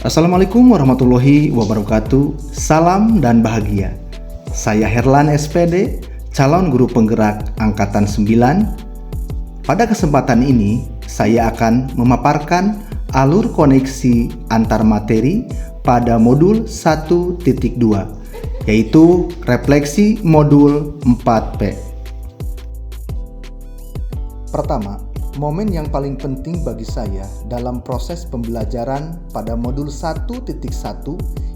Assalamualaikum warahmatullahi wabarakatuh. Salam dan bahagia. Saya Herlan SPD, calon guru penggerak angkatan 9. Pada kesempatan ini, saya akan memaparkan alur koneksi antar materi pada modul 1.2, yaitu refleksi modul 4P. Pertama, momen yang paling penting bagi saya dalam proses pembelajaran pada modul 1.1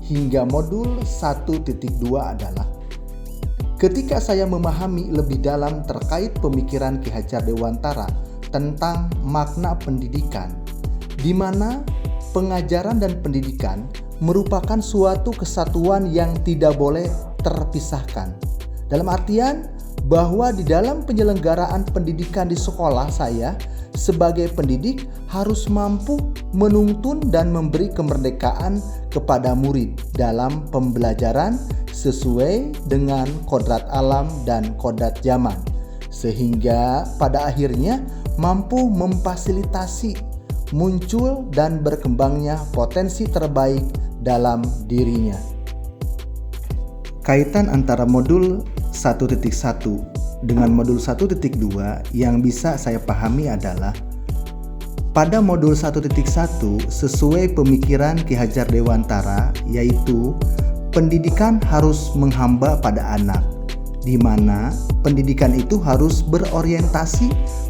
hingga modul 1.2 adalah ketika saya memahami lebih dalam terkait pemikiran Ki Hajar Dewantara tentang makna pendidikan, di mana pengajaran dan pendidikan merupakan suatu kesatuan yang tidak boleh terpisahkan. Dalam artian bahwa di dalam penyelenggaraan pendidikan di sekolah, saya sebagai pendidik harus mampu menuntun dan memberi kemerdekaan kepada murid dalam pembelajaran sesuai dengan kodrat alam dan kodrat zaman, sehingga pada akhirnya mampu memfasilitasi muncul dan berkembangnya potensi terbaik dalam dirinya. Kaitan antara modul 1.1 dengan modul 1.2 yang bisa saya pahami adalah pada modul 1.1 sesuai pemikiran Ki Hajar Dewantara, yaitu pendidikan harus menghamba pada anak, di mana pendidikan itu harus berorientasi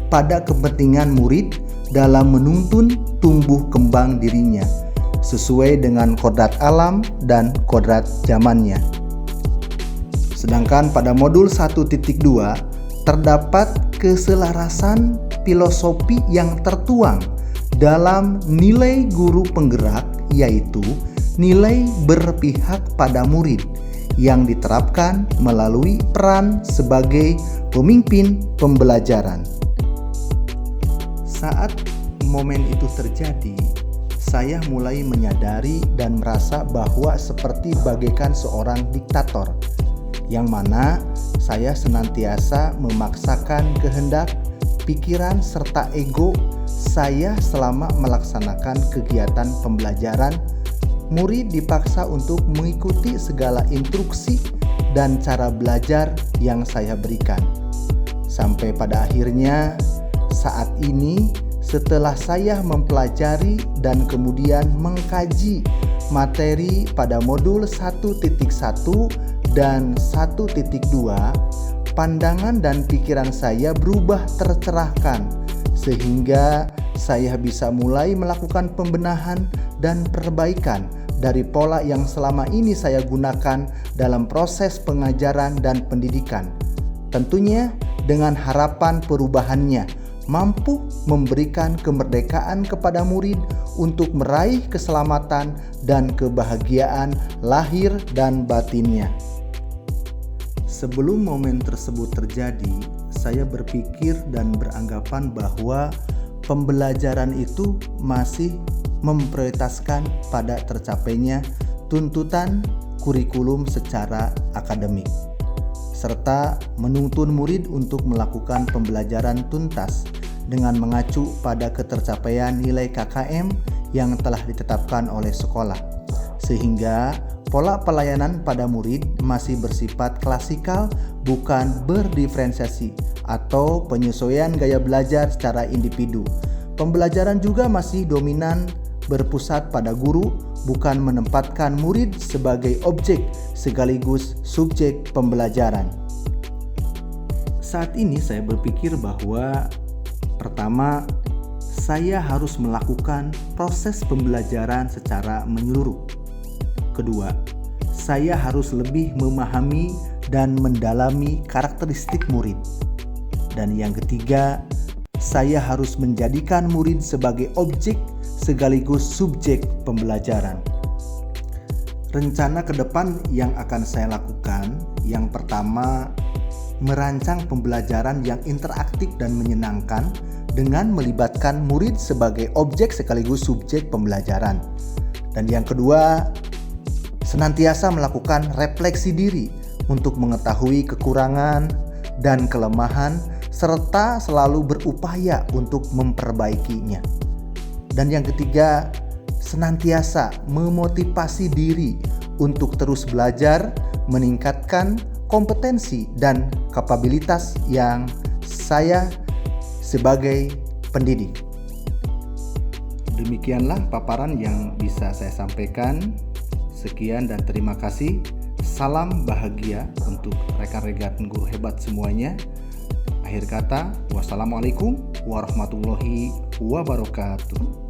pada kepentingan murid dalam menuntun tumbuh kembang dirinya sesuai dengan kodrat alam dan kodrat zamannya. Sedangkan pada modul 1.2 terdapat keselarasan filosofi yang tertuang dalam nilai guru penggerak, yaitu nilai berpihak pada murid yang diterapkan melalui peran sebagai pemimpin pembelajaran. Saat momen itu terjadi, saya mulai menyadari dan merasa bahwa seperti bagaikan seorang diktator, yang mana saya senantiasa memaksakan kehendak, pikiran, serta ego saya selama melaksanakan kegiatan pembelajaran. Murid dipaksa untuk mengikuti segala instruksi dan cara belajar yang saya berikan. Sampai pada akhirnya, saat ini setelah saya mempelajari dan kemudian mengkaji materi pada modul 1.1 dan 1.2, pandangan dan pikiran saya berubah tercerahkan sehingga saya bisa mulai melakukan pembenahan dan perbaikan dari pola yang selama ini saya gunakan dalam proses pengajaran dan pendidikan. Tentunya dengan harapan perubahannya mampu memberikan kemerdekaan kepada murid untuk meraih keselamatan dan kebahagiaan lahir dan batinnya. Sebelum momen tersebut terjadi, saya berpikir dan beranggapan bahwa pembelajaran itu masih memprioritaskan pada tercapainya tuntutan kurikulum secara akademik, serta menuntun murid untuk melakukan pembelajaran tuntas dengan mengacu pada ketercapaian nilai KKM yang telah ditetapkan oleh sekolah, sehingga pola pelayanan pada murid masih bersifat klasikal, bukan berdiferensiasi atau penyesuaian gaya belajar secara individu. Pembelajaran juga masih dominan berpusat pada guru, bukan menempatkan murid sebagai objek sekaligus subjek pembelajaran. Saat ini saya berpikir bahwa pertama, saya harus melakukan proses pembelajaran secara menyeluruh. Kedua, saya harus lebih memahami dan mendalami karakteristik murid. Dan yang ketiga, saya harus menjadikan murid sebagai objek sekaligus subjek pembelajaran. Rencana ke depan yang akan saya lakukan, yang pertama, merancang pembelajaran yang interaktif dan menyenangkan dengan melibatkan murid sebagai objek sekaligus subjek pembelajaran. Dan yang kedua, senantiasa melakukan refleksi diri untuk mengetahui kekurangan dan kelemahan serta selalu berupaya untuk memperbaikinya. Dan yang ketiga, senantiasa memotivasi diri untuk terus belajar, meningkatkan kompetensi dan kapabilitas yang saya sebagai pendidik. Demikianlah paparan yang bisa saya sampaikan. Sekian dan terima kasih. Salam bahagia untuk rekan-rekan guru hebat semuanya. Akhir kata, wassalamualaikum warahmatullahi wabarakatuh.